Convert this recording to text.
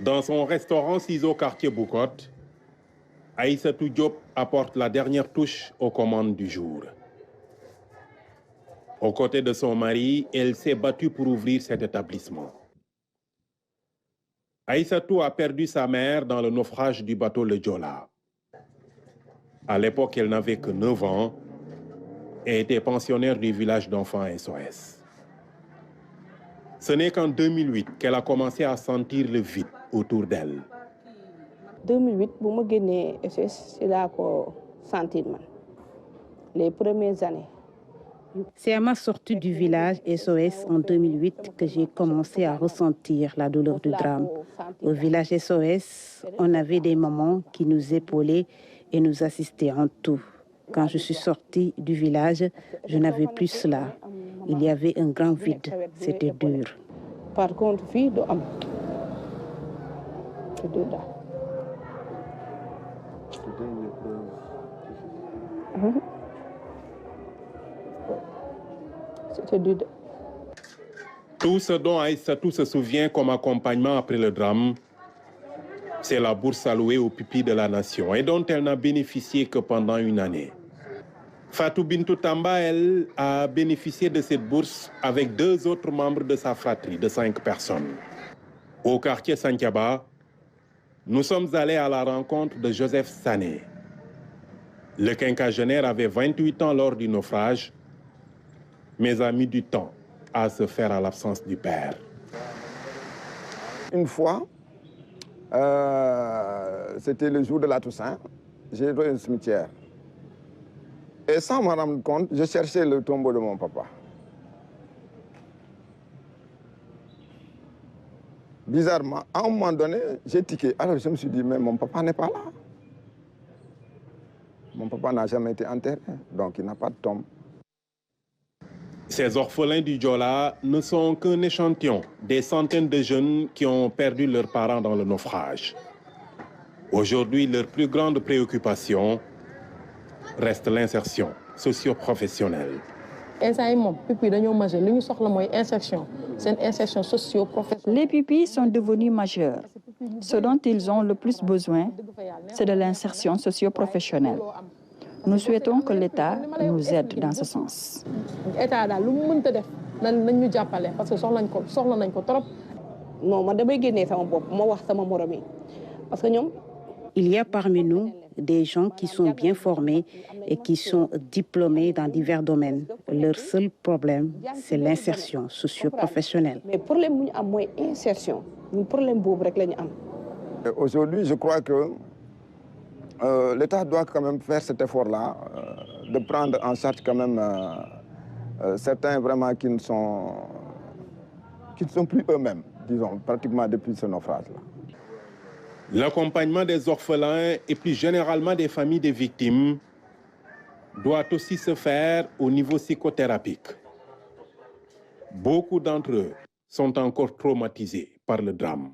Dans son restaurant Ciseaux quartier Boucotte, Aïssatou Diop apporte la dernière touche aux commandes du jour. Aux côtés de son mari, elle s'est battue pour ouvrir cet établissement. Aïssatou a perdu sa mère dans le naufrage du bateau le Joola. À l'époque, elle n'avait que 9 ans et était pensionnaire du village d'enfants SOS. Ce n'est qu'en 2008 qu'elle a commencé à sentir le vide autour d'elle. 2008, bu ma génnee SOS ci laa ko sentir man les premières années. C'est à ma sortie du village SOS en 2008 que j'ai commencé à ressentir la douleur du drame. Au village SOS, on avait des mamans qui nous épaulaient et nous assistaient en tout. Quand je suis sortie du village, je n'avais plus cela. Il y avait un grand vide, c'était dur. Par contre, fii du am c'est dur daal. C'était dur. Tout ce dont Aïssatou se souvient comme accompagnement après le drame, c'est la bourse allouée aux pupilles de la nation et dont elle n'a bénéficié que pendant une année. Fatou Bintou Tamba, elle, a bénéficié de cette bourse avec 2 autres membres de sa fratrie de 5 personnes. Au quartier Santhiaba, nous sommes allés à la rencontre de Joseph Sané. Le quinquagénaire avait 28 ans lors du naufrage, mais a mis du temps à se faire à l'absence du père. Une fois, c'était le jour de la Toussaint, j'ai trouvé un cimetière. Et sans me rendre compte, je cherchais le tombeau de mon papa. Bizarrement, à un moment donné, j'ai tiqué. Alors je me suis dit, mais mon papa n'est pas là. Mon papa n'a jamais été enterré, donc il n'a pas de tombe. Ces orphelins du Joola ne sont qu'un échantillon des centaines de jeunes qui ont perdu leurs parents dans le naufrage. Aujourd'hui, leur plus grande préoccupation reste l'insertion socio-professionnelle. Les pupilles sont devenus majeurs. Ce dont ils ont le plus besoin, c'est de l'insertion socio-professionnelle. Nous souhaitons que l'État nous aide dans ce sens. Il y a parmi nous des gens qui sont bien formés et qui sont diplômés dans divers domaines. Leur seul problème, c'est l'insertion socio-professionnelle. Aujourd'hui, je crois que l'État doit quand même faire cet effort-là, de prendre en charge quand même certains vraiment qui ne sont plus eux-mêmes, disons, pratiquement depuis ce naufrage-là. L'accompagnement des orphelins et plus généralement des familles des victimes doit aussi se faire au niveau psychothérapique. Beaucoup d'entre eux sont encore traumatisés par le drame.